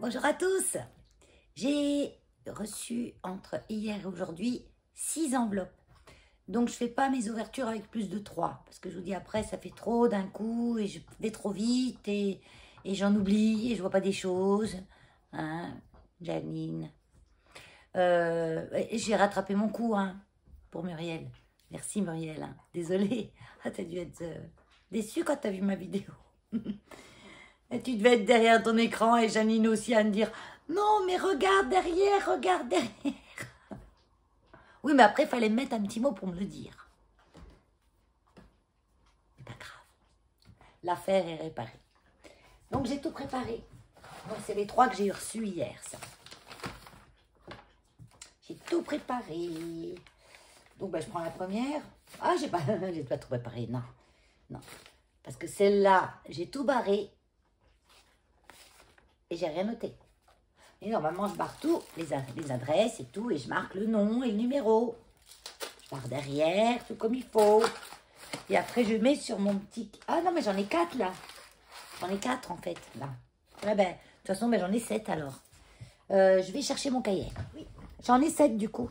Bonjour à tous. J'ai reçu entre hier et aujourd'hui 6 enveloppes. Donc je ne fais pas mes ouvertures avec plus de 3. Parce que je vous dis après, ça fait trop d'un coup et je vais trop vite et j'en oublie et je vois pas des choses. Hein, Janine. J'ai rattrapé mon coup pour Muriel. Merci Muriel. Désolée. Ah, t'as dû être déçue quand t'as vu ma vidéo. Et tu devais être derrière ton écran et Janine aussi à me dire « Non, mais regarde derrière, regarde derrière !» Oui, mais après, il fallait me mettre un petit mot pour me le dire. C'est pas grave. L'affaire est réparée. Donc, j'ai tout préparé. Donc, c'est les 3 que j'ai reçus hier, ça. J'ai tout préparé. Donc, ben, je prends la première. Ah, j'ai pas tout préparé, non. Non. Parce que celle-là, j'ai tout barré. Et j'ai rien noté. Et normalement, je barre tout, les adresses et tout, et je marque le nom et le numéro. Je barre derrière, tout comme il faut. Et après, je mets sur mon petit... Ah non, mais j'en ai 4 là. J'en ai 4 en fait, là. Ah, ben, de toute façon, ben, j'en ai 7 alors. Je vais chercher mon cahier. Oui. J'en ai 7 du coup.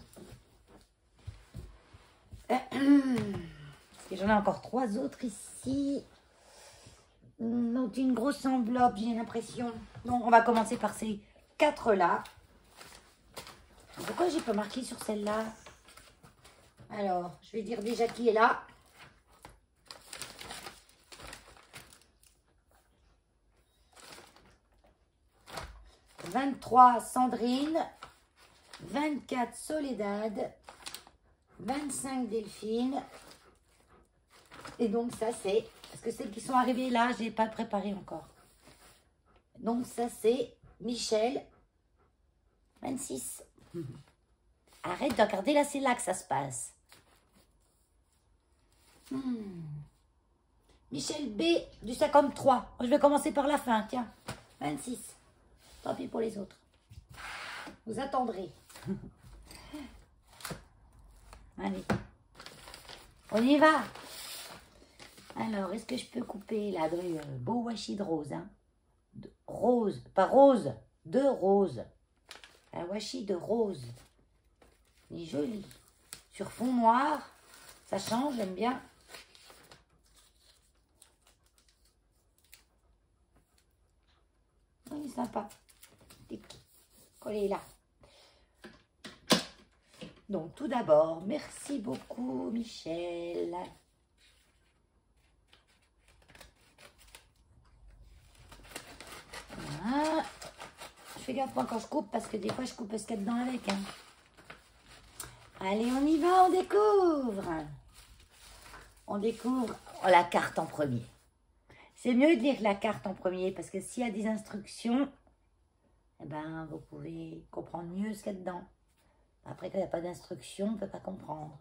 Parce que j'en ai encore 3 autres ici. Donc, une grosse enveloppe, j'ai l'impression. Donc, on va commencer par ces 4 là. Pourquoi j'ai pas marqué sur celle-là? Alors, je vais dire déjà qui est là. « 23 Sandrine, 24 Soledad, 25 Delphine. » Et donc ça c'est... Parce que celles qui sont arrivées là, je n'ai pas préparé encore. Donc ça c'est Michel, 26. Arrête de regarder, là c'est là que ça se passe. Michel B du 53. Je vais commencer par la fin, tiens. 26. Tant pis pour les autres. Vous attendrez. Allez. On y va. Alors, est-ce que je peux couper là de beau washi de rose, hein? De rose, pas rose, de rose. Un washi de rose. Il est joli. Sur fond noir. Ça change, j'aime bien. Il est sympa. Collé là. Donc, tout d'abord, merci beaucoup, Michel. Voilà. Je fais gaffe quand je coupe, parce que des fois, je coupe ce qu'il y a dedans avec. Hein. Allez, on y va, on découvre. On découvre la carte en premier. C'est mieux de lire la carte en premier, parce que s'il y a des instructions, eh ben, vous pouvez comprendre mieux ce qu'il y a dedans. Après, quand il n'y a pas d'instructions, on ne peut pas comprendre.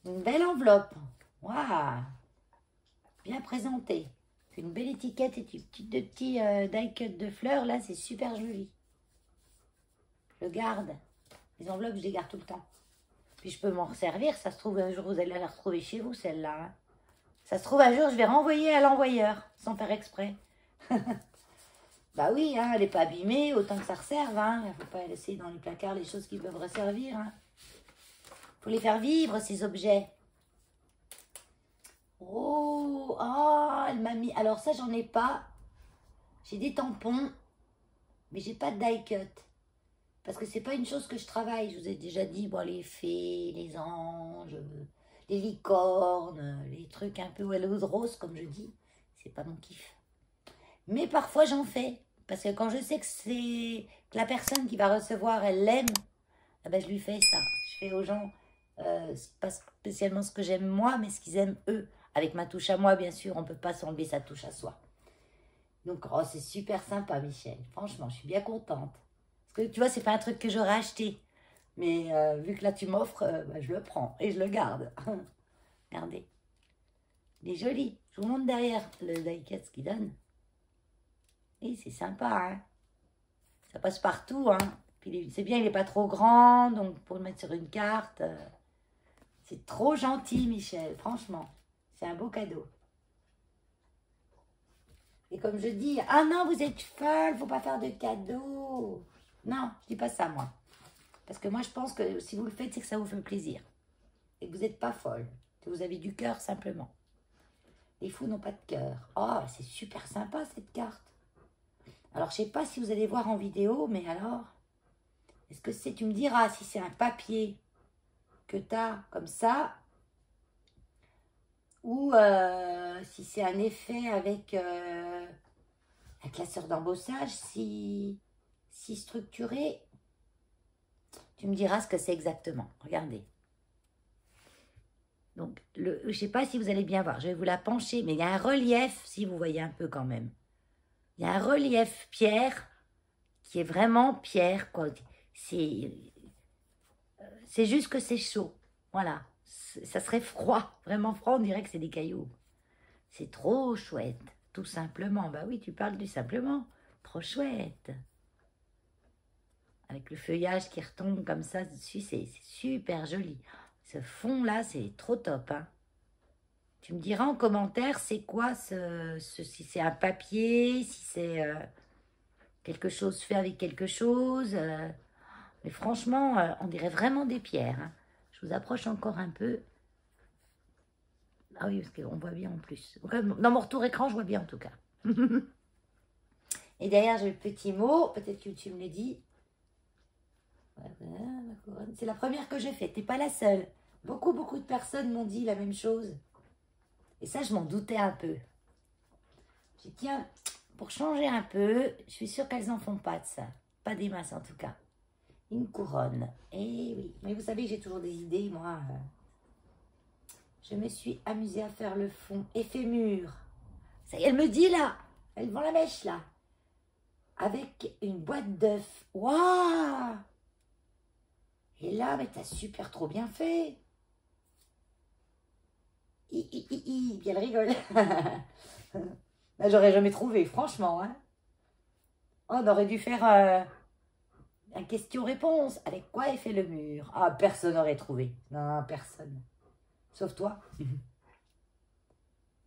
Une belle enveloppe. Waouh! Bien présentée. Une belle étiquette et de petits die cut de fleurs. Là, c'est super joli. Je le garde. Les enveloppes, je les garde tout le temps. Puis je peux m'en servir. Ça se trouve, un jour, vous allez la retrouver chez vous, celle-là. Hein. Ça se trouve, un jour, je vais renvoyer à l'envoyeur, sans faire exprès. Bah oui, hein, elle n'est pas abîmée, autant que ça resserve. Hein. Il ne faut pas laisser dans les placards les choses qui peuvent resservir. Hein. Faut les faire vivre, ces objets. Oh, elle m'a mis... Alors ça, j'en ai pas. J'ai des tampons, mais j'ai pas de die cut. Parce que c'est pas une chose que je travaille. Je vous ai déjà dit, bon, les fées, les anges, les licornes, les trucs un peu Wellows Rose, comme je dis. C'est pas mon kiff. Mais parfois, j'en fais. Parce que quand je sais que la personne qui va recevoir, elle l'aime, eh ben, je lui fais ça. Je fais aux gens, pas spécialement ce que j'aime moi, mais ce qu'ils aiment eux. Avec ma touche à moi, bien sûr, on ne peut pas s'enlever sa touche à soi. Donc, oh, c'est super sympa, Michel. Franchement, je suis bien contente. Parce que, tu vois, c'est pas un truc que j'aurais acheté. Mais vu que là, tu m'offres, bah, je le prends et je le garde. Regardez. Il est joli. Je vous montre derrière le die-cut, ce qu'il donne. Et c'est sympa, hein. Ça passe partout, hein. Puis c'est bien, il n'est pas trop grand, donc pour le mettre sur une carte. C'est trop gentil, Michel, franchement. C'est un beau cadeau. Et comme je dis, ah non, vous êtes folle, faut pas faire de cadeaux. Non, je dis pas ça, moi. Parce que moi, je pense que si vous le faites, c'est que ça vous fait plaisir. Et que vous n'êtes pas folle. Que vous avez du cœur, simplement. Les fous n'ont pas de cœur. Oh, c'est super sympa, cette carte. Alors, je sais pas si vous allez voir en vidéo, mais alors... Est-ce que c'est... Tu me diras si c'est un papier que tu as comme ça, ou si c'est un effet avec un classeur d'embossage si structuré. Tu me diras ce que c'est exactement. Regardez. Donc, je ne sais pas si vous allez bien voir. Je vais vous la pencher, mais il y a un relief, si vous voyez un peu quand même. Il y a un relief pierre qui est vraiment pierre, quoi. C'est juste que c'est chaud. Voilà. Ça serait froid, vraiment froid, on dirait que c'est des cailloux. C'est trop chouette, tout simplement. Bah oui, tu parles du simplement. Trop chouette. Avec le feuillage qui retombe comme ça dessus, c'est super joli. Ce fond-là, c'est trop top. Hein. Tu me diras en commentaire, c'est quoi si c'est un papier, si c'est quelque chose fait avec quelque chose. Mais franchement, on dirait vraiment des pierres. Hein. Je vous approche encore un peu. Ah oui, parce qu'on voit bien en plus. Dans mon retour écran, je vois bien en tout cas. Et derrière, j'ai le petit mot. Peut-être que tu me l'as dit. C'est la première que j'ai faite. T'es pas la seule. Beaucoup de personnes m'ont dit la même chose. Et ça, je m'en doutais un peu. J'ai dit, tiens, pour changer un peu, je suis sûre qu'elles n'en font pas de ça. Pas des masses en tout cas. Une couronne. Eh oui. Mais vous savez, j'ai toujours des idées, moi. Je me suis amusée à faire le fond effet mur. Ça y est, elle me dit là. Elle vend la mèche là. Avec une boîte d'œufs. Waouh! Et là, mais t'as super trop bien fait. Puis elle rigole. Là, j'aurais jamais trouvé, franchement. Hein. Oh, on aurait dû faire un question-réponse. Avec quoi est fait le mur? Ah, personne n'aurait trouvé. Non, personne. Sauf toi.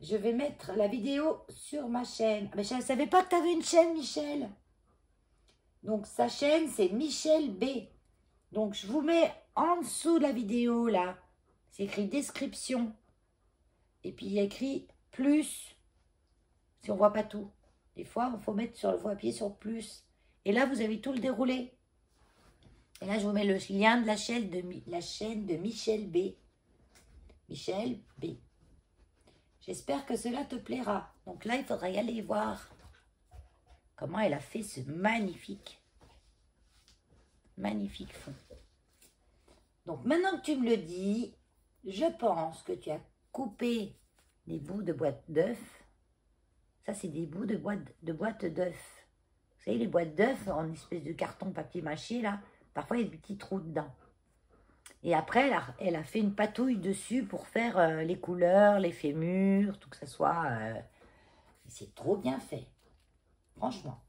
Je vais mettre la vidéo sur ma chaîne. Mais je ne savais pas que tu avais une chaîne, Michel. Donc, sa chaîne, c'est Michel B. Donc, je vous mets en dessous de la vidéo, là. C'est écrit description. Et puis, il y a écrit plus. Si on ne voit pas tout. Des fois, il faut appuyer sur plus. Et là, vous avez tout le déroulé. Et là, je vous mets le lien de la chaîne de Michel B. Michel B. J'espère que cela te plaira. Donc là, il faudra y aller voir comment elle a fait ce magnifique fond. Donc maintenant que tu me le dis, je pense que tu as coupé des bouts de boîte d'œufs. Ça, c'est des bouts de boîte d'œufs. Vous savez, les boîtes d'œufs en espèce de carton papier mâché, là, parfois, il y a des petits trous dedans. Et après, elle a fait une patouille dessus pour faire les couleurs, l'effet mur, tout que ça soit... C'est trop bien fait. Franchement.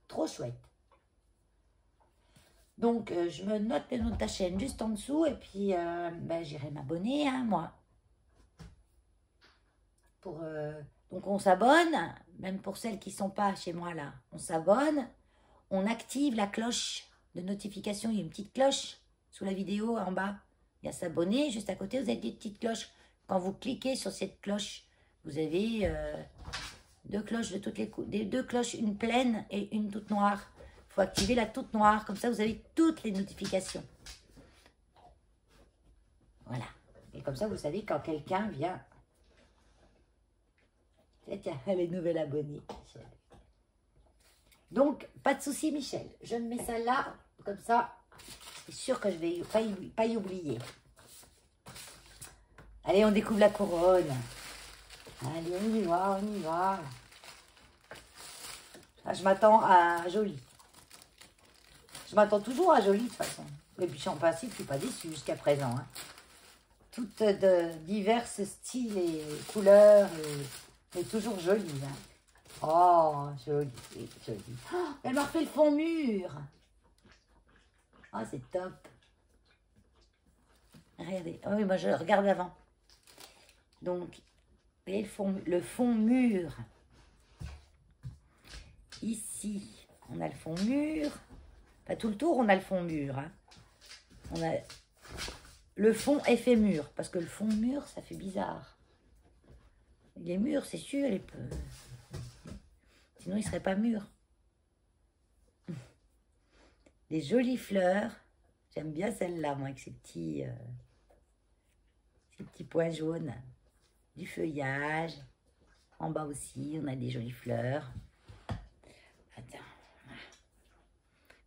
Trop chouette. Donc, je me note le nom de ta chaîne juste en dessous. Et puis, j'irai m'abonner, hein, moi. Donc, on s'abonne. Même pour celles qui ne sont pas chez moi, là. On s'abonne. On active la cloche de notification. Il y a une petite cloche sous la vidéo en bas. Il y a s'abonner. Juste à côté, vous avez des petites cloches. Quand vous cliquez sur cette cloche, vous avez deux cloches de toutes les deux cloches, une pleine et une toute noire. Il faut activer la toute noire. Comme ça, vous avez toutes les notifications. Voilà. Et comme ça, vous savez quand quelqu'un vient. Tiens, les nouvelles abonnées. Donc, pas de souci, Michel. Je me mets ça là. Comme ça, c'est sûr que je vais pas y oublier. Allez, on découvre la couronne. Allez, on y va, on y va. Ah, je m'attends à joli. Je m'attends toujours à joli de toute façon. Et puis, en principe, je ne suis pas déçue jusqu'à présent. Hein. Toutes de divers styles et couleurs, mais toujours jolies. Hein. Oh, joli, joli. Oh, elle m'a refait le fond mur. Oh, c'est top. Regardez. Oh, oui, moi, je regarde avant. Donc, vous voyez le fond mur. ici, on a le fond mûr. Pas tout le tour, on a le fond mûr. Hein. On a le fond effet mûr, parce que le fond mûr, ça fait bizarre. Il est mûr, c'est sûr. Sinon, il ne serait pas mûr. Des jolies fleurs. J'aime bien celle-là, moi, avec ces petits points jaunes. Du feuillage. En bas aussi, on a des jolies fleurs. Attends.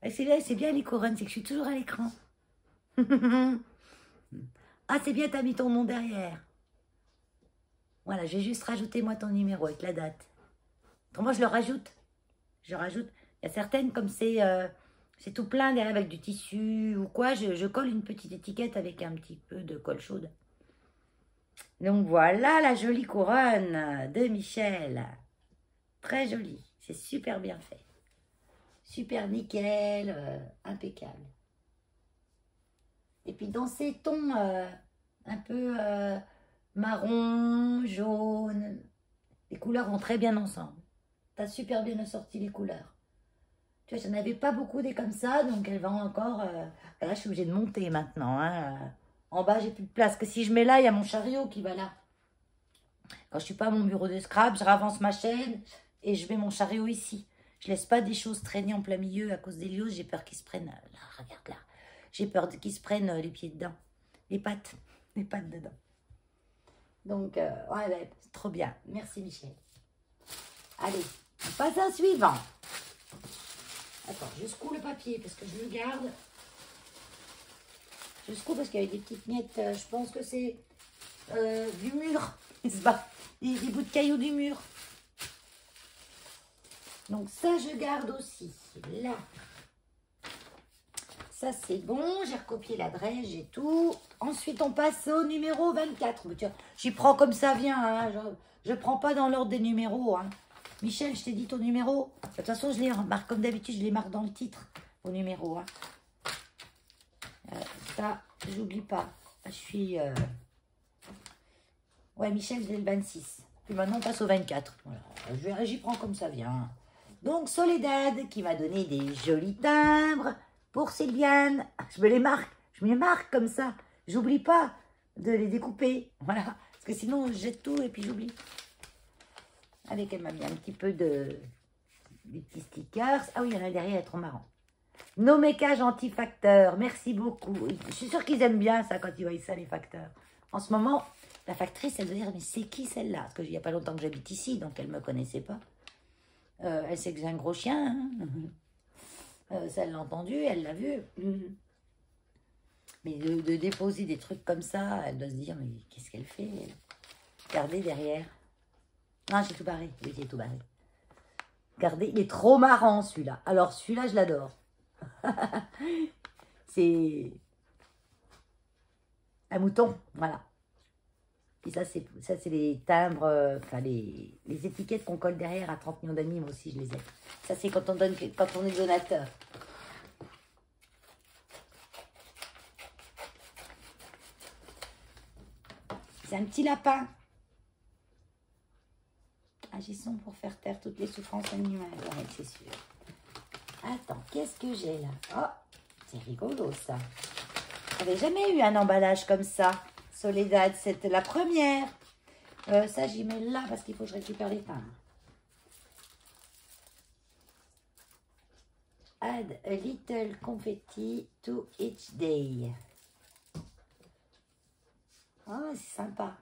C'est bien les couronnes, c'est que je suis toujours à l'écran. Ah, c'est bien, t'as mis ton nom derrière. Voilà, je vais juste rajouter moi ton numéro avec la date. Moi, je le rajoute. Je rajoute. Il y a certaines, comme c'est tout plein derrière avec du tissu ou quoi, je colle une petite étiquette avec un petit peu de colle chaude. Donc voilà la jolie couronne de Michel. Très jolie. C'est super bien fait. Super nickel, impeccable. Et puis dans ces tons un peu marron, jaune, les couleurs vont très bien ensemble. Tu as super bien assorti les couleurs. Tu vois, j'en avais pas beaucoup des comme ça, donc elles vont encore... Là, je suis obligée de monter maintenant. Hein. En bas, j'ai plus de place. Que si je mets là, il y a mon chariot qui va là. Quand je suis pas à mon bureau de scrap, je ravance ma chaîne et je mets mon chariot ici. Je laisse pas des choses traîner en plein milieu à cause des lios. J'ai peur qu'ils se prennent... Là, regarde là. J'ai peur qu'ils se prennent les pieds dedans. Les pattes dedans. Donc, ouais, c'est trop bien. Merci Michel. Allez, on passe à un suivant. Attends, je secoue le papier parce que je le garde. Je secoue parce qu'il y a des petites miettes. Je pense que c'est du mur. Des bouts de cailloux du mur. Donc ça, je garde aussi. Là. Ça, c'est bon. J'ai recopié l'adresse, j'ai tout. Ensuite, on passe au numéro 24. J'y prends comme ça vient. Hein. Je ne prends pas dans l'ordre des numéros. Hein. Michel, je t'ai dit ton numéro. De toute façon, je les marque comme d'habitude. Je les marque dans le titre, au numéro. Hein. Ça, j'oublie pas. Je suis... Ouais, Michel, j'ai le 26. Puis maintenant, on passe au 24. Voilà. J'y prends comme ça vient. Donc, Soledad, qui m'a donné des jolis timbres. Pour Sylviane, je me les marque comme ça. J'oublie pas de les découper. Voilà. Parce que sinon, je jette tout et puis j'oublie. Avec, elle m'a mis un petit peu des petits stickers. Ah oui, il y en a derrière, elle est trop marrant. Nomécage anti-facteur. Merci beaucoup. Je suis sûre qu'ils aiment bien ça quand ils voient ça, les facteurs. En ce moment, la factrice, elle doit dire, mais c'est qui celle-là? Parce qu'il n'y a pas longtemps que j'habite ici, donc elle ne me connaissait pas. Elle sait que j'ai un gros chien. Hein. Ça, elle l'a entendu, elle l'a vu. Mais de déposer des trucs comme ça, elle doit se dire, mais qu'est-ce qu'elle fait? Regardez derrière. Non, j'ai tout barré. Oui, j'ai tout barré. Regardez, il est trop marrant celui-là. Alors celui-là, je l'adore. C'est un mouton, voilà. Et ça, c'est les timbres, enfin les étiquettes qu'on colle derrière à 30 millions d'amis, moi aussi je les ai. Ça, c'est quand on est donateur. C'est un petit lapin. Agissons pour faire taire toutes les souffrances animales. Ouais, c'est sûr. Attends, qu'est-ce que j'ai là? Oh, c'est rigolo ça. J'avais jamais eu un emballage comme ça. Soledad, c'était la première. Ça, j'y mets là parce qu'il faut que je récupère les timbres. Add a little confetti to each day. Oh, c'est sympa.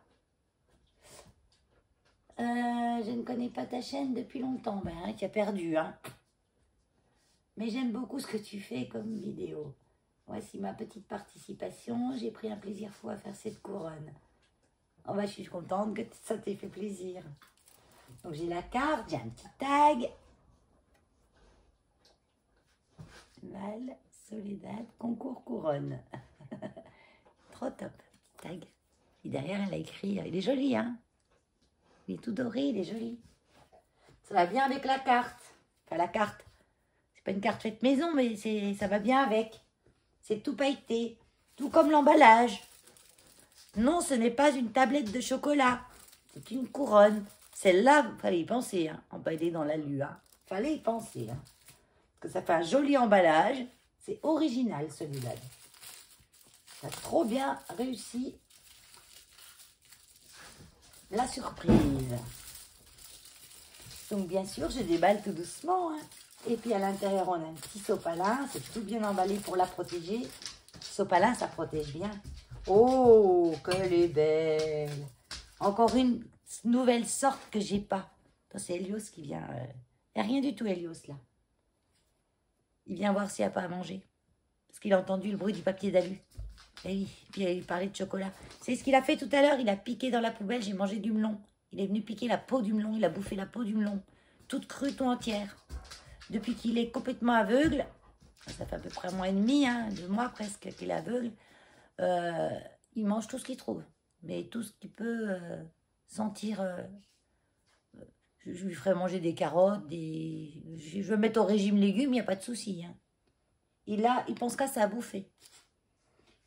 Je ne connais pas ta chaîne depuis longtemps. Ben, hein, tu as perdu, hein. Mais j'aime beaucoup ce que tu fais comme vidéo. Voici ma petite participation. J'ai pris un plaisir fou à faire cette couronne. Oh bah, je suis contente que ça t'ait fait plaisir. Donc j'ai la carte, j'ai un petit tag. Mal, Soledad, concours couronne. Trop top, tag. Et derrière, elle a écrit, il est joli, hein. Il est tout doré, il est joli. Ça va bien avec la carte. Enfin, la carte. C'est pas une carte faite maison, mais ça va bien avec. C'est tout pailleté, tout comme l'emballage. Non, ce n'est pas une tablette de chocolat. C'est une couronne. Celle-là, il fallait y penser, hein, emballée dans l'alu. Hein. fallait y penser. Hein. Parce que ça fait un joli emballage. C'est original, celui-là. Ça a trop bien réussi la surprise. Donc, bien sûr, je déballe tout doucement. Hein. Et puis, à l'intérieur, on a un petit sopalin. C'est tout bien emballé pour la protéger. Sopalin, ça protège bien. Oh, qu'elle est belle. Encore une nouvelle sorte que j'ai pas. C'est Hélios qui vient. Il n'y a rien du tout, Hélios, là. Il vient voir s'il n'y a pas à manger. Parce qu'il a entendu le bruit du papier d'alu. Et oui, puis il parlait de chocolat. C'est ce qu'il a fait tout à l'heure. Il a piqué dans la poubelle. J'ai mangé du melon. Il est venu piquer la peau du melon. Il a bouffé la peau du melon. Toute crue, tout entière. Depuis qu'il est complètement aveugle, ça fait à peu près 1 mois et demi, hein, 2 mois presque qu'il est aveugle, il mange tout ce qu'il trouve. Mais tout ce qu'il peut sentir... je lui ferai manger des carottes, je vais mettre au régime légumes, il n'y a pas de souci. Hein. Il pense qu'à ça à bouffer.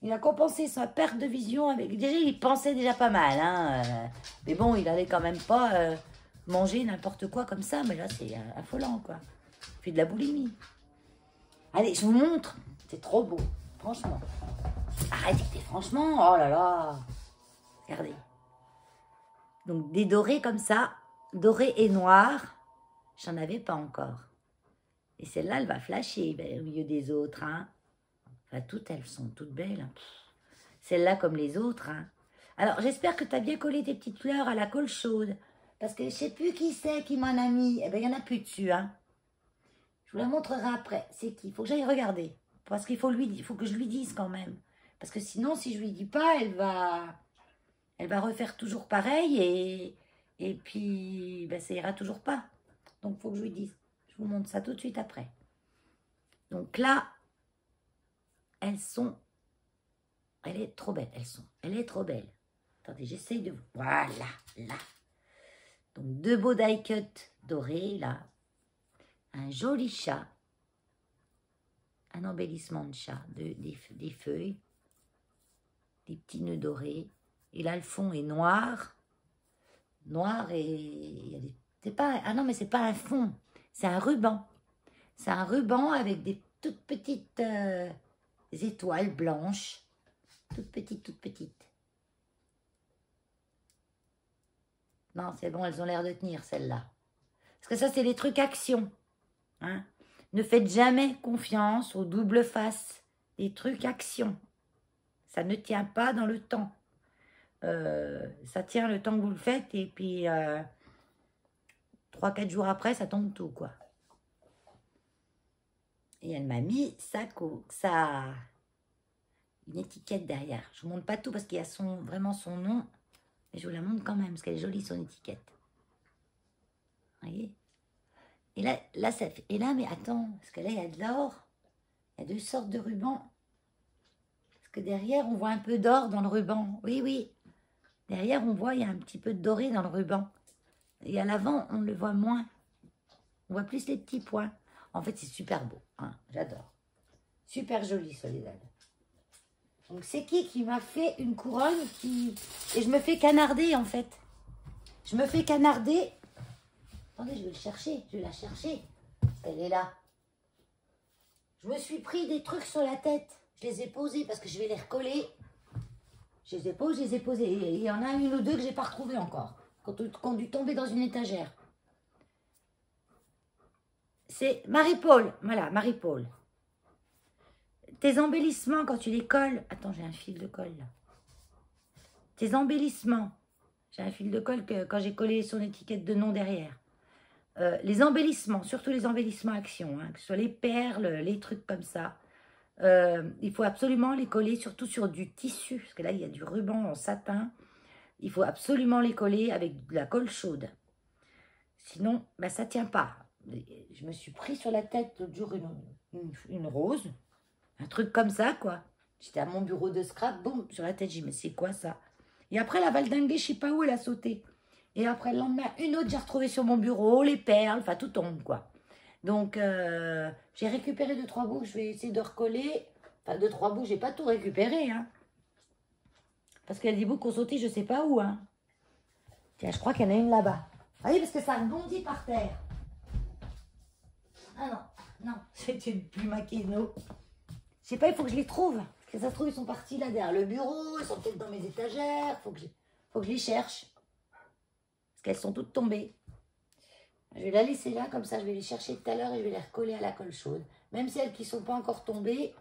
Il a compensé sa perte de vision avec... Déjà, il pensait déjà pas mal. Hein, mais bon, il allait quand même pas manger n'importe quoi comme ça. Mais là, c'est affolant, quoi. Il fait de la boulimie. Allez, je vous montre. C'est trop beau, franchement. Arrêtez, franchement. Oh là là. Regardez. Donc, des dorés comme ça. Doré et noir, j'en avais pas encore. Et celle-là, elle va flasher au milieu des autres. Hein. Enfin, toutes, elles sont toutes belles. Hein. Celle-là comme les autres. Hein. Alors, j'espère que tu as bien collé tes petites fleurs à la colle chaude. Parce que je sais plus qui c'est qui m'en a mis. Eh bien, il n'y en a plus dessus. Hein. Je vous la montrerai après. C'est qui? Il faut que j'aille regarder. Parce qu'il faut que je lui dise quand même. Parce que sinon, si je lui dis pas, elle va refaire toujours pareil et puis, ben, ça ira toujours pas. Donc, il faut que je lui dise. Je vous montre ça tout de suite après. Donc là, elles sont... Elle est trop belle, Elle est trop belle. Attendez, j'essaye de... Voilà, là. Donc, 2 beaux die cut dorés, là. Un joli chat. Un embellissement de chat, des feuilles. Des petits nœuds dorés. Et là, le fond est noir. Noir et il y a des... C'est pas... Ah non, mais c'est pas un fond. C'est un ruban. C'est un ruban avec des toutes petites étoiles blanches. Toutes petites. Non, c'est bon, elles ont l'air de tenir, celles-là. Parce que ça, c'est les trucs action. Hein? Ne faites jamais confiance aux double faces. Les trucs action. Ça ne tient pas dans le temps. Ça tient le temps que vous le faites et puis 3-4 jours après, ça tombe tout, quoi. Et elle m'a mis une étiquette derrière. Je vous montre pas tout parce qu'il y a vraiment son nom. Mais je vous la montre quand même parce qu'elle est jolie, son étiquette. Vous voyez? Et là, ça fait... Et là, mais attends, parce que là, il y a de l'or. Il y a 2 sortes de rubans. Parce que derrière, on voit un peu d'or dans le ruban. Oui. Derrière, on voit, il y a un petit peu de doré dans le ruban. Et à l'avant, on le voit moins. On voit plus les petits points. En fait, c'est super beau. Hein, j'adore. Super joli, Soledad. Donc, c'est qui m'a fait une couronne Et je me fais canarder, en fait. Je me fais canarder. Attendez, je vais le chercher. Je vais la chercher. Parce qu'elle est là. Je me suis pris des trucs sur la tête. Je les ai posés parce que je vais les recoller. Je les ai posés. Et il y en a 1 ou 2 que je n'ai pas retrouvées encore. Qui ont dû tomber dans une étagère. C'est Marie-Paul. Voilà, Marie-Paul. Tes embellissements, quand tu les colles... Attends, j'ai un fil de colle, là. Tes embellissements. J'ai un fil de colle quand j'ai collé son étiquette de nom derrière. Les embellissements, surtout les embellissements action, hein, que ce soit les perles, les trucs comme ça. Il faut absolument les coller, surtout sur du tissu. Parce que là, il y a du ruban en satin. Il faut absolument les coller avec de la colle chaude. Sinon, ben, ça ne tient pas. Je me suis pris sur la tête l'autre jour une rose. Un truc comme ça, quoi. J'étais à mon bureau de scrap, boum, sur la tête. J'ai dit, mais c'est quoi ça? Et après, la valdinguée, je ne sais pas où, elle a sauté. Et après, le lendemain, une autre, j'ai retrouvé sur mon bureau, les perles, enfin, tout tombe, quoi. Donc, j'ai récupéré 2-3 bouts. Je vais essayer de recoller. Enfin, 2-3 bouts, j'ai pas tout récupéré, hein. Parce qu'il y a des bouts qui ont sauté, je sais pas où, hein. Tiens, je crois qu'il y en a une là-bas. Vous voyez, parce que ça rebondit par terre. Ah non, non, c'est une plume à Keno. Je sais pas, il faut que je les trouve. Parce que ça se trouve, ils sont partis là derrière le bureau, ils sont peut-être dans mes étagères. Faut que je les cherche. Parce qu'elles sont toutes tombées. Je vais la laisser là, comme ça je vais les chercher tout à l'heure et je vais les recoller à la colle chaude. Même celles qui ne sont pas encore tombées.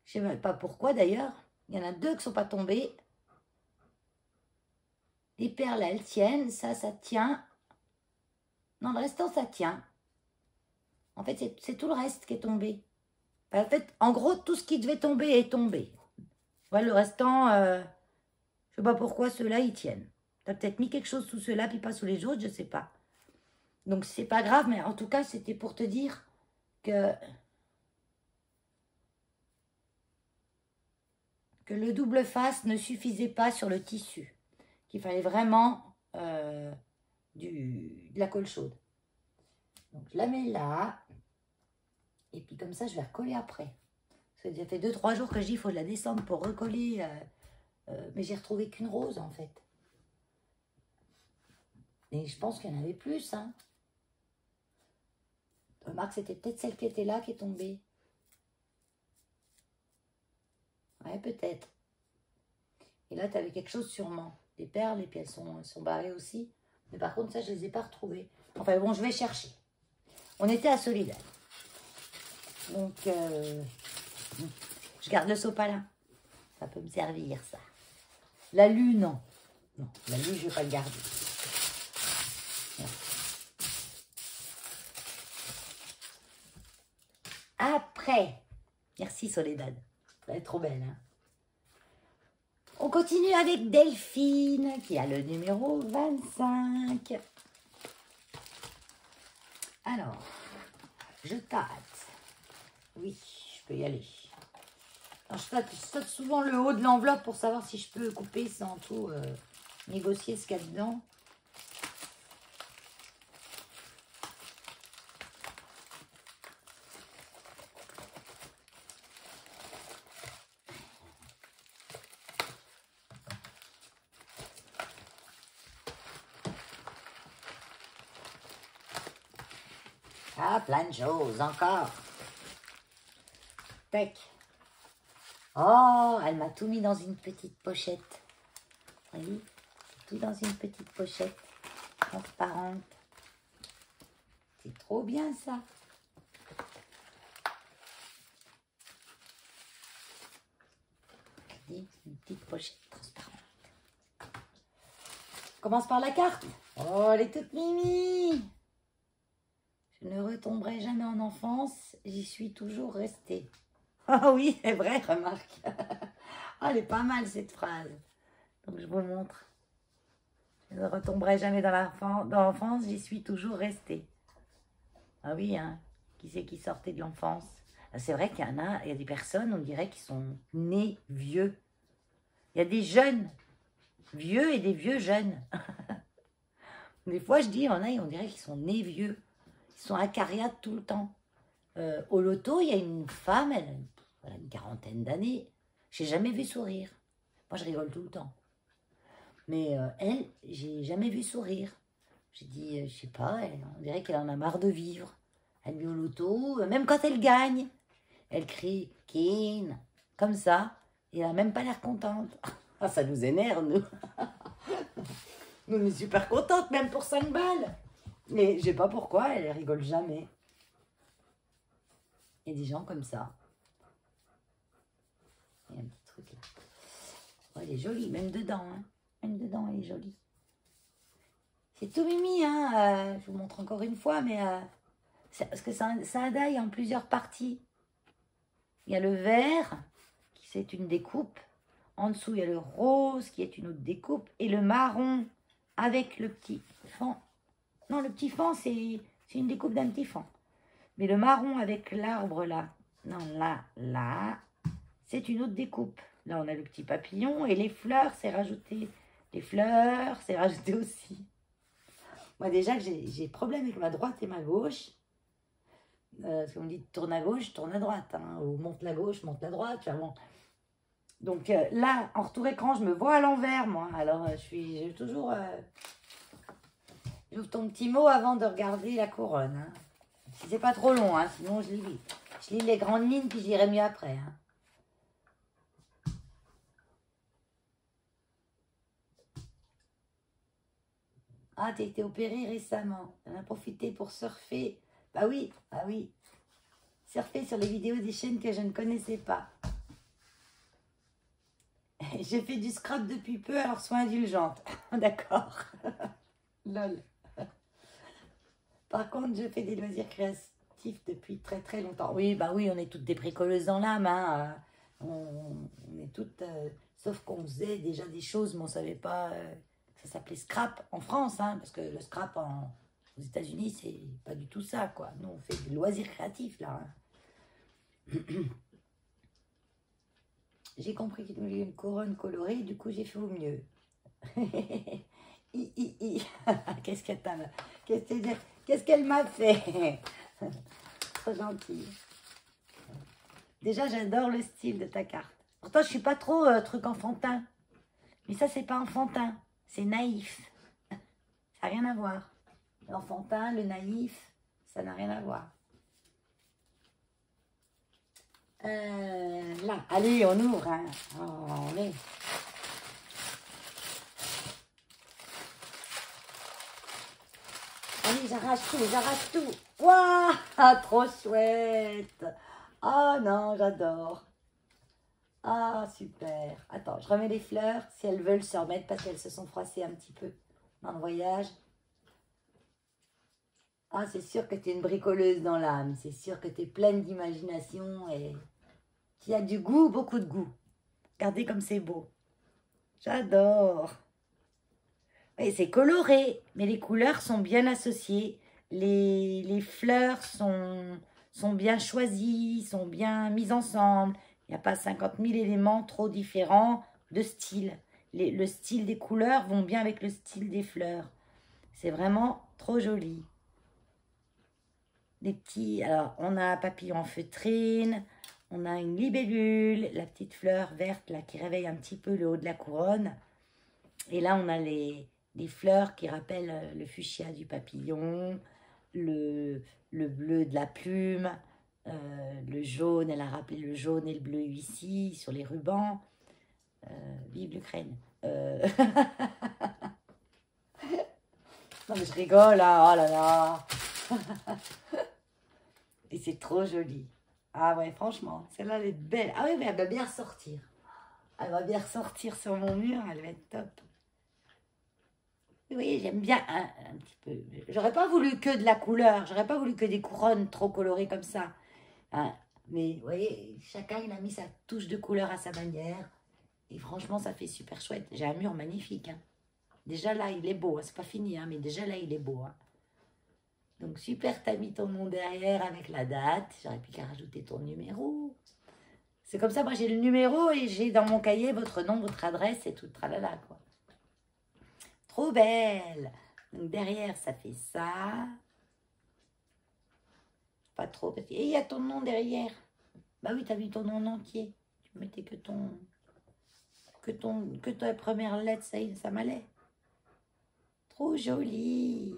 Je ne sais même pas pourquoi d'ailleurs. Il y en a 2 qui ne sont pas tombées. Les perles, elles tiennent. Ça tient. Non, le restant, ça tient. En fait, c'est tout le reste qui est tombé. En fait, en gros, tout ce qui devait tomber est tombé. Voilà, le restant, je ne sais pas pourquoi ceux-là, ils tiennent. Tu as peut-être mis quelque chose sous ceux-là, puis pas sous les autres, je ne sais pas. Donc, c'est pas grave, mais en tout cas, c'était pour te dire que le double face ne suffisait pas sur le tissu. Qu'il fallait vraiment de la colle chaude. Donc, je la mets là. Et puis, comme ça, je vais recoller après. Ça fait 2-3 jours que je dis qu'il faut que je la descendre pour recoller. Mais j'ai retrouvé qu'une rose, en fait. Et je pense qu'il y en avait plus, hein. Remarque, c'était peut-être celle qui était là qui est tombée. Ouais, peut-être. Et là, tu avais quelque chose sûrement. Des perles, et puis elles sont barrées aussi. Mais par contre, ça, je ne les ai pas retrouvées. Enfin bon, je vais chercher. On était à Soledad. Donc, je garde le sopalin. Ça peut me servir, ça. L'alu, non. Non, l'alu, je ne vais pas le garder. Non. Après, merci Soledad. Elle est trop belle, hein. On continue avec Delphine, qui a le numéro 25. Alors, je tâte. Oui, je peux y aller. Alors, je tâte souvent le haut de l'enveloppe pour savoir si je peux couper sans tout négocier ce qu'il y a dedans. Ah, plein de choses, encore. Tac. Oh, elle m'a tout mis dans une petite pochette. Vous voyez, tout dans une petite pochette transparente. C'est trop bien, ça. Regardez, une petite pochette transparente. On commence par la carte. Oh, elle est toute mimi. Je ne retomberai jamais en enfance, j'y suis toujours restée. Ah oui, c'est vrai, remarque. Oh, elle est pas mal cette phrase. Donc je vous montre. Je ne retomberai jamais dans l'enfance, j'y suis toujours restée. Ah oui, hein. Qui c'est qui sortait de l'enfance? C'est vrai qu'il y en a, il y a des personnes, on dirait, qui sont nés vieux. Il y a des jeunes vieux et des vieux jeunes. Des fois, je dis, on dirait qu'ils sont nés vieux. Ils sont acariates tout le temps. Au loto, il y a une femme, elle a une quarantaine d'années. Je n'ai jamais vu sourire. Moi, je rigole tout le temps. Mais elle, j'ai jamais vu sourire. J'ai dit, je sais pas, on dirait qu'elle en a marre de vivre. Elle vit au loto, même quand elle gagne. Elle crie, Kin, comme ça. Et elle n'a même pas l'air contente. Ah, ça nous énerve, nous. Nous, on est super contentes, même pour 5 balles. Mais je sais pas pourquoi, elle rigole jamais. Il y a des gens comme ça. Il y a un petit truc là. Oh, elle est jolie, même dedans. Hein. Même dedans, elle est jolie. C'est tout mimi, hein. Je vous montre encore une fois, mais parce que ça a d'ail en plusieurs parties. Il y a le vert, qui c'est une découpe. En dessous, il y a le rose, qui est une autre découpe. Et le marron, avec le petit fan. Non, le petit fan, c'est une découpe d'un petit fan. Mais le marron avec l'arbre là, non, là, c'est une autre découpe. Là, on a le petit papillon et les fleurs, c'est rajouté. Les fleurs, c'est rajouté aussi. Moi, déjà, j'ai problème avec ma droite et ma gauche. Parce qu'on me dit tourne à gauche, tourne à droite. Hein, ou monte la gauche, monte la droite. Enfin, bon. Donc là, en retour écran, je me vois à l'envers, moi. Alors, j'ai toujours... J'ouvre ton petit mot avant de regarder la couronne. Hein. Si c'est pas trop long, hein, sinon je lis vite. Je lis les grandes lignes, puis je lirai mieux après. Hein. Ah, t'as été opérée récemment. T'en as profité pour surfer. Bah oui, ah oui. Surfer sur les vidéos des chaînes que je ne connaissais pas. J'ai fait du scrap depuis peu, alors sois indulgente. D'accord. Lol. Par contre, je fais des loisirs créatifs depuis très très longtemps. Oui, bah oui, on est toutes des bricoleuses dans l'âme. Hein. On est toutes... sauf qu'on faisait déjà des choses, mais on ne savait pas... ça s'appelait scrap en France, hein, parce que le scrap aux États-Unis, c'est pas du tout ça, quoi. Nous, on fait des loisirs créatifs, là. Hein. J'ai compris qu'il voulait une couronne colorée, du coup, j'ai fait au mieux. Qu'est-ce qu'elle t'a... Qu'est-ce qu'elle m'a fait? Trop gentille. Déjà, j'adore le style de ta carte. Pourtant, je suis pas trop truc enfantin. Mais ça, c'est pas enfantin. C'est naïf. Ça n'a rien à voir. L'enfantin, le naïf, ça n'a rien à voir. Là, allez, on ouvre. Hein. Oh, on est... Allez, j'arrache tout. Waouh, trop chouette. Oh non, j'adore. Ah, super. Attends, je remets les fleurs, si elles veulent se remettre parce qu'elles se sont froissées un petit peu dans le voyage. Ah, c'est sûr que tu es une bricoleuse dans l'âme. C'est sûr que tu es pleine d'imagination et qu'il y a du goût, beaucoup de goût. Regardez comme c'est beau. J'adore. Oui, c'est coloré, mais les couleurs sont bien associées. Les fleurs sont bien choisies, sont bien mises ensemble. Il n'y a pas 50 000 éléments trop différents de style. Le style des couleurs vont bien avec le style des fleurs. C'est vraiment trop joli. Les petits, alors on a un papillon en feutrine, on a une libellule, la petite fleur verte là qui réveille un petit peu le haut de la couronne. Et là on a les fleurs qui rappellent le fuchsia du papillon, le bleu de la plume, le jaune, elle a rappelé le jaune et le bleu ici sur les rubans. Vive l'Ukraine. Non mais je rigole là, oh là là. Et c'est trop joli. Ah ouais, franchement, celle-là elle est belle. Ah oui, mais elle va bien ressortir. Elle va bien ressortir sur mon mur, elle va être top. Oui, j'aime bien un petit peu. J'aurais pas voulu que de la couleur. J'aurais pas voulu que des couronnes trop colorées comme ça. Hein. Mais vous voyez, chacun il a mis sa touche de couleur à sa manière. Et franchement, ça fait super chouette. J'ai un mur magnifique. Hein. Déjà là, il est beau. Hein. C'est pas fini, hein, mais déjà là, il est beau. Hein. Donc super, t'as mis ton nom derrière avec la date. J'aurais pu qu'à rajouter ton numéro. C'est comme ça, moi j'ai le numéro et j'ai dans mon cahier votre nom, votre adresse et tout, tralala quoi. Trop belle. Donc derrière, ça fait ça. Pas trop petit. Et il y a ton nom derrière. Bah oui, t'as mis ton nom en entier. Tu mettais que ta première lettre, ça m'allait. Trop joli.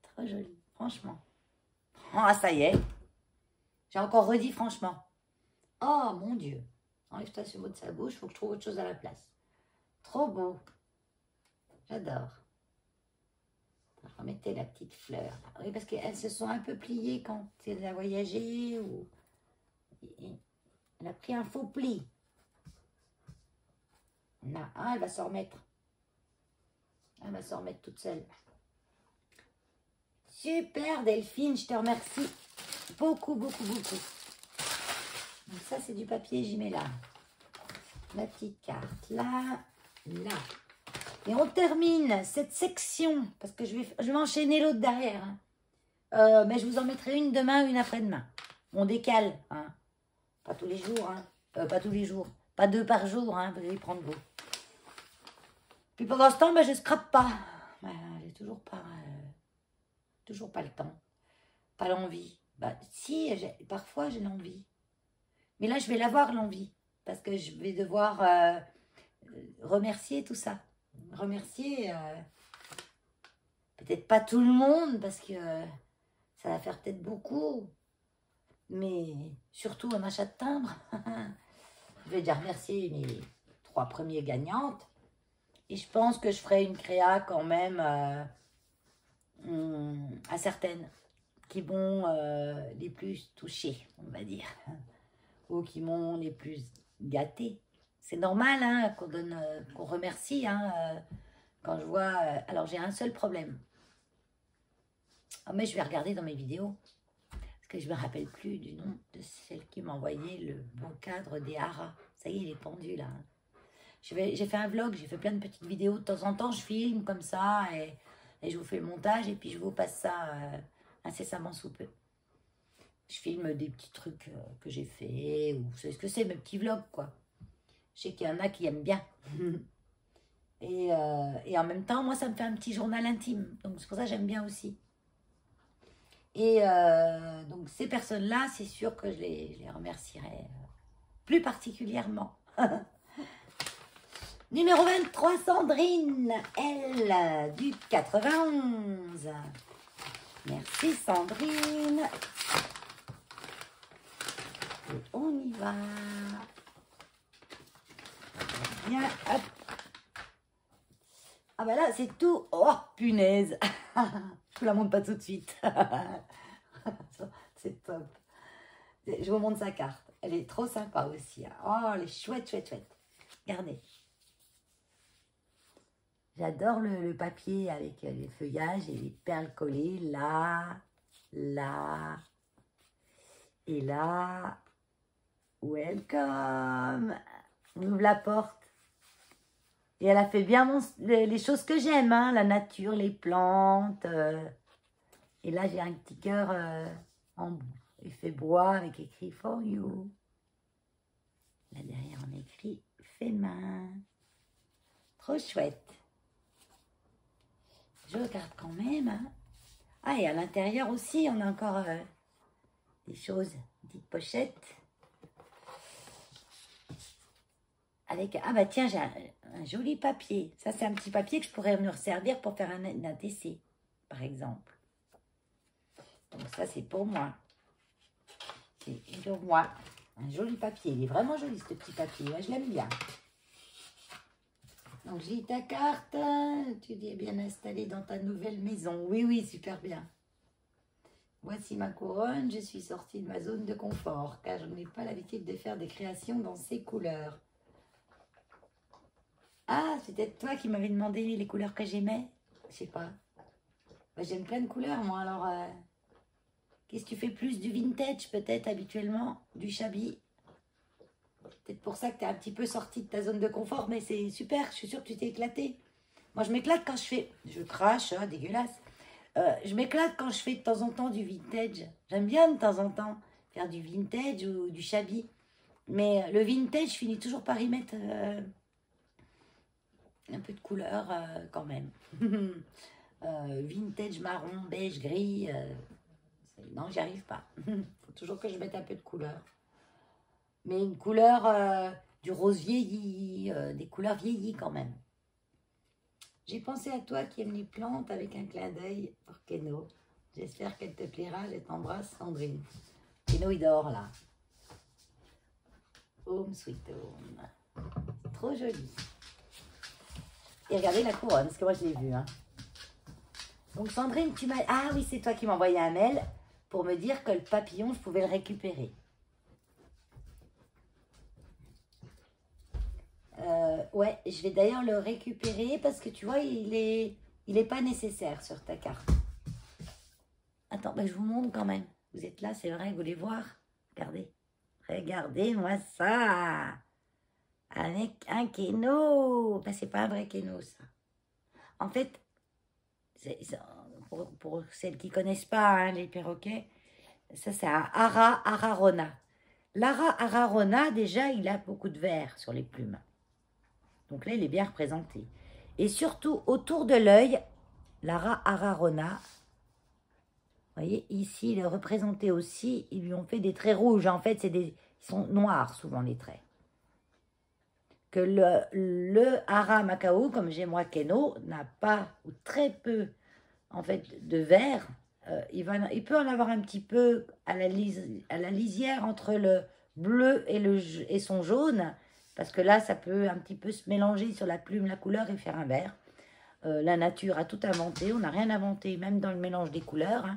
Trop joli, franchement. Ah, ça y est. J'ai encore redit franchement. Oh, mon Dieu. Enlève-toi ce mot de sa bouche, il faut que je trouve autre chose à la place. Trop beau. J'adore. Je remettais la petite fleur. Oui, parce qu'elles se sont un peu pliées quand elle a voyagé. Ou... Elle a pris un faux pli. Là, ah, elle va s'en remettre. Elle va s'en remettre toute seule. Super Delphine, je te remercie beaucoup, beaucoup, beaucoup. Donc ça, c'est du papier, j'y mets là. La petite carte, là, là. Et on termine cette section, parce que je vais enchaîner l'autre derrière. Hein. Mais je vous en mettrai une demain, une après-demain. On décale, hein. Pas tous les jours, hein. Pas tous les jours. Pas 2 par jour, hein. Vous allez prendre vous. Puis pendant ce temps, ben, je ne scrape pas. J'ai toujours pas le temps. Pas l'envie. Bah, si, parfois j'ai l'envie. Mais là, je vais l'avoir l'envie. Parce que je vais devoir remercier tout ça. Remercier Peut-être pas tout le monde, parce que ça va faire peut-être beaucoup. Mais surtout un achat de timbre. Je vais déjà remercier mes 3 premiers gagnantes. Et je pense que je ferai une créa quand même à certaines qui m'ont les plus touchées, on va dire. Ou qui m'ont les plus gâtées. C'est normal hein, qu'on donne, qu'on remercie. Hein, quand je vois... alors j'ai un seul problème. Oh, mais je vais regarder dans mes vidéos. Parce que je ne me rappelle plus du nom de celle qui m'a envoyé le beau cadre des haras. Ça y est, il est pendu là. J'ai fait un vlog, j'ai fait plein de petites vidéos. De temps en temps, je filme comme ça et je vous fais le montage et puis je vous passe ça incessamment sous peu. Je filme des petits trucs que j'ai fait ou vous savez ce que c'est, mes petits vlogs quoi. Je sais qu'il y en a qui aiment bien. Et en même temps, moi, ça me fait un petit journal intime. Donc c'est pour ça que j'aime bien aussi. Et donc ces personnes-là, c'est sûr que je les remercierai plus particulièrement. Numéro 23, Sandrine, elle, du 91. Merci Sandrine. Et on y va. Bien, hop. Ah bah là, c'est tout. Oh, punaise. Je vous la montre pas tout de suite. C'est top. Je vous montre sa carte. Elle est trop sympa aussi. Hein. Oh, elle est chouette, chouette, chouette. Regardez. J'adore le papier avec les feuillages et les perles collées. Là, là et là. Welcome. On ouvre la porte. Et elle a fait bien les choses que j'aime. Hein, la nature, les plantes. Et là, j'ai un petit cœur en effet bois avec écrit For You. Là derrière, on écrit fait main. Trop chouette. Je regarde quand même. Hein. Ah, et à l'intérieur aussi, on a encore des choses, une petite pochette. Avec, ah bah tiens, j'ai un joli papier. Ça, c'est un petit papier que je pourrais me servir pour faire un ATC, par exemple. Donc ça, c'est pour moi. C'est pour moi. Un joli papier. Il est vraiment joli, ce petit papier. Ouais, je l'aime bien. Donc, j'ai ta carte. Tu dis bien installé dans ta nouvelle maison. Oui, oui, super bien. Voici ma couronne. Je suis sortie de ma zone de confort, car je n'ai pas l'habitude de faire des créations dans ces couleurs. Ah, c'est peut-être toi qui m'avais demandé les couleurs que j'aimais. Je sais pas. Bah, j'aime plein de couleurs, moi. Alors, qu'est-ce que tu fais plus? Du vintage, peut-être, habituellement? Du shabby? Peut-être pour ça que tu es un petit peu sorti de ta zone de confort, mais c'est super, je suis sûre que tu t'es éclaté. Moi, je m'éclate quand je fais... Je crache, hein, dégueulasse. Je m'éclate quand je fais de temps en temps du vintage. J'aime bien de temps en temps faire du vintage ou du shabby. Mais le vintage, je finis toujours par y mettre un peu de couleur quand même. Vintage, marron, beige, gris. Non, j'y arrive pas. Il faut toujours que je mette un peu de couleur. Mais une couleur du rose vieilli, des couleurs vieillies quand même. J'ai pensé à toi qui aime les plantes avec un clin d'œil pour Keno. J'espère qu'elle te plaira. Je t'embrasse, Sandrine. Keno, il dort là. Home sweet home. Trop joli. Et regardez la couronne, parce que moi je l'ai vue. Hein. Donc Sandrine, tu m'as... Ah oui, c'est toi qui m'as envoyé un mail pour me dire que le papillon, je pouvais le récupérer. Ouais, je vais d'ailleurs le récupérer parce que tu vois, il est pas nécessaire sur ta carte. Attends, bah, je vous montre quand même. Vous êtes là, c'est vrai, vous voulez voir? Regardez. Regardez-moi ça. Avec un Keno. Bah, c'est pas un vrai Keno, ça. En fait, pour celles qui connaissent pas hein, les perroquets, ça c'est un Ara ararona. L'Ara ararona, déjà, il a beaucoup de vert sur les plumes. Donc là, il est bien représenté. Et surtout, autour de l'œil, l'Ara ararona, vous voyez, ici, il est représenté aussi. Ils lui ont fait des traits rouges. En fait, ils sont noirs, souvent, les traits. Que le Ara Macao, comme j'ai moi Keno, n'a pas ou très peu en fait, de vert. Il peut en avoir un petit peu à la lisière entre le bleu et son jaune, parce que là, ça peut un petit peu se mélanger sur la plume, la couleur et faire un vert. La nature a tout inventé, on n'a rien inventé, même dans le mélange des couleurs. Hein.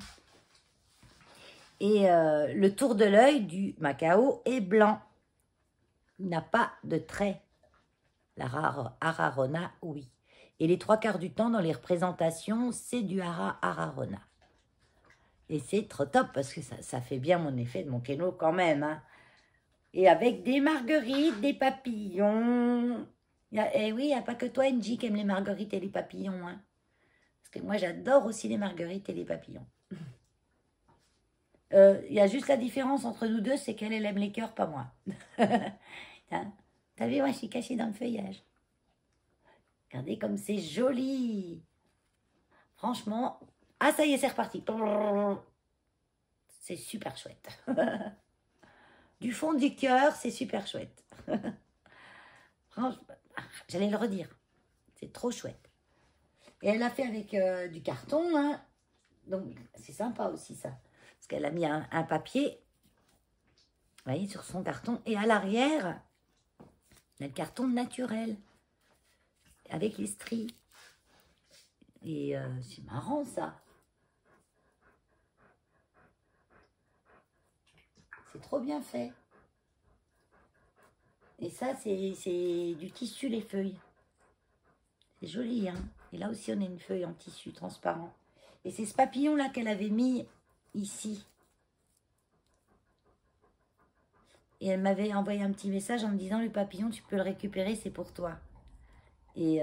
Et le tour de l'œil du Macao est blanc. Il n'a pas de traits. La Ararona, oui. Et les 3/4 du temps, dans les représentations, c'est du Ararona. Et c'est trop top, parce que ça fait bien mon effet de mon Keno quand même. Hein. Et avec des marguerites, des papillons. Eh oui, il n'y a pas que toi, Angie, qui aime les marguerites et les papillons. Hein. Parce que moi, j'adore aussi les marguerites et les papillons. Il y a juste la différence entre nous deux, c'est qu'elle aime les cœurs, pas moi. Hein. T'as vu, moi, je suis cachée dans le feuillage. Regardez comme c'est joli. Franchement. Ah, ça y est, c'est reparti. C'est super chouette. Du fond du cœur, c'est super chouette. J'allais le redire. C'est trop chouette. Et elle l'a fait avec du carton. Hein. Donc, c'est sympa aussi, ça. Parce qu'elle a mis un papier, vous voyez, sur son carton. Et à l'arrière, il y a le carton naturel. Avec les stries. Et c'est marrant, ça. C'est trop bien fait. Et ça, c'est du tissu, les feuilles. C'est joli, hein. Et là aussi, on a une feuille en tissu transparent. Et c'est ce papillon-là qu'elle avait mis ici. Et elle m'avait envoyé un petit message en me disant, le papillon, tu peux le récupérer, c'est pour toi. Et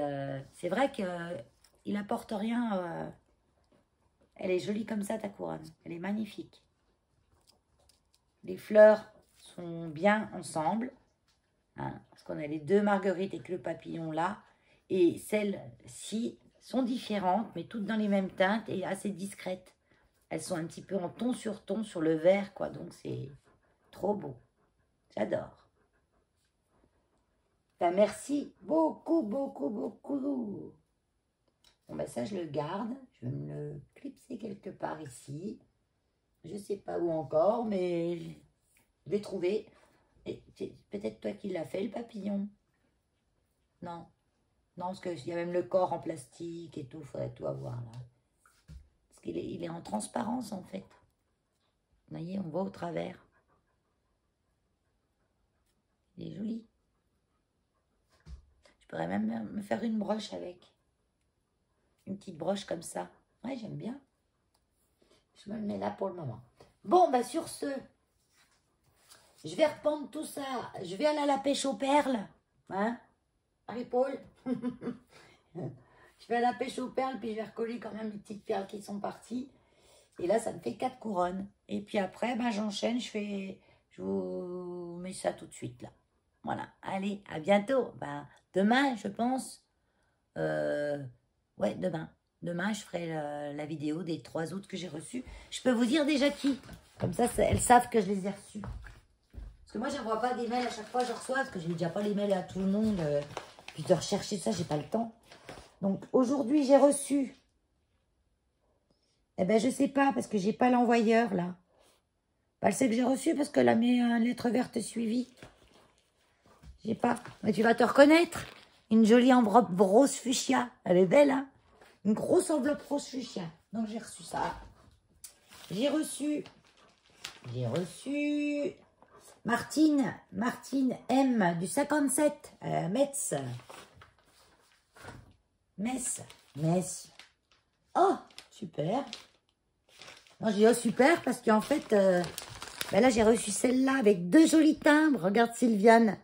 c'est vrai qu'il n'apporte rien. Elle est jolie comme ça, ta couronne. Elle est magnifique. Les fleurs sont bien ensemble. Hein, parce qu'on a les 2 marguerites avec le papillon là. Et celles-ci sont différentes, mais toutes dans les mêmes teintes et assez discrètes. Elles sont un petit peu en ton sur le vert, quoi. Donc, c'est trop beau. J'adore. Ben, merci beaucoup, beaucoup, beaucoup. Bon, ben ça, je le garde. Je vais me le clipser quelque part ici. Je ne sais pas où encore, mais je vais trouver. C'est peut-être toi qui l'as fait, le papillon. Non. Non, parce qu'il y a même le corps en plastique et tout. Il faudrait tout avoir, là. Parce qu'il est en transparence, en fait. Vous voyez, on voit au travers. Il est joli. Je pourrais même me faire une broche avec. Une petite broche comme ça. Ouais, j'aime bien. Je me le mets là pour le moment. Bon, bah sur ce, je vais rependre tout ça. Je vais aller à la pêche aux perles. Hein, Marie-Paul. Je vais à la pêche aux perles, puis je vais recoller quand même les petites perles qui sont parties. Et là, ça me fait 4 couronnes. Et puis après, ben, j'enchaîne, je vous mets ça tout de suite là. Voilà, allez, à bientôt. Ben, demain, je pense. Ouais, demain. Demain, je ferai la vidéo des 3 autres que j'ai reçus. Je peux vous dire déjà qui. Comme ça, elles savent que je les ai reçus. Parce que moi, je n'envoie pas des mails à chaque fois que je reçois. Parce que je n'ai déjà pas les mails à tout le monde. Puis de rechercher ça, j'ai pas le temps. Donc, aujourd'hui, j'ai reçu. Eh ben, je sais pas, parce que j'ai pas l'envoyeur, là. Elle sait que j'ai reçu parce qu'elle a mis une lettre verte suivie. J'ai pas. Mais tu vas te reconnaître. Une jolie enveloppe rose fuchsia. Elle est belle, hein? Une grosse enveloppe rose fuchsia. Donc, j'ai reçu ça. J'ai reçu Martine M du 57, Metz. Oh, super. Non, j'ai dit, oh, super, parce qu'en fait, ben là, j'ai reçu celle-là avec 2 jolis timbres. Regarde, Sylviane.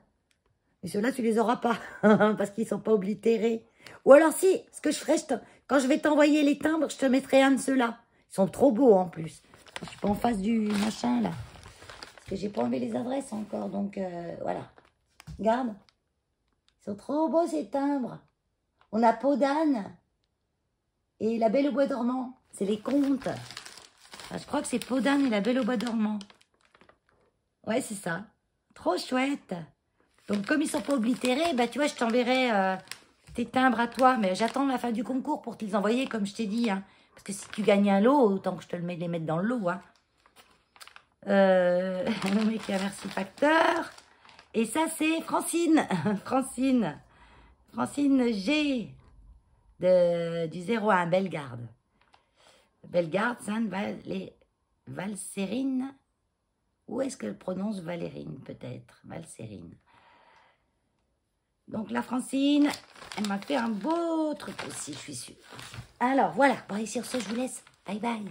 Mais ceux-là, tu les auras pas, parce qu'ils sont pas oblitérés. Ou alors, si, ce que je ferai, quand je vais t'envoyer les timbres, je te mettrai un de ceux-là. Ils sont trop beaux, en plus. Je suis pas en face du machin, là. Parce que j'ai pas enlevé les adresses encore, donc voilà. Regarde. Ils sont trop beaux, ces timbres. On a Peau d'âne et La Belle au Bois dormant. C'est les contes. Enfin, je crois que c'est Peau d'âne et La Belle au Bois dormant. Ouais, c'est ça. Trop chouette. Donc, comme ils sont pas oblitérés, bah, tu vois, je t'enverrai tes timbres à toi. Mais j'attends la fin du concours pour te les envoyer, comme je t'ai dit. Hein. Parce que si tu gagnes un lot, autant que je te les mette dans le lot. Hein. Merci facteur. Et ça, c'est Francine. Francine G. Du 0 à 1, Bellegarde. Bellegarde, Valsérine. Où est-ce qu'elle prononce Valérine, peut-être? Valsérine. Donc la Francine, elle m'a fait un beau truc aussi, je suis sûre. Alors voilà, bon et sur ce, je vous laisse. Bye bye.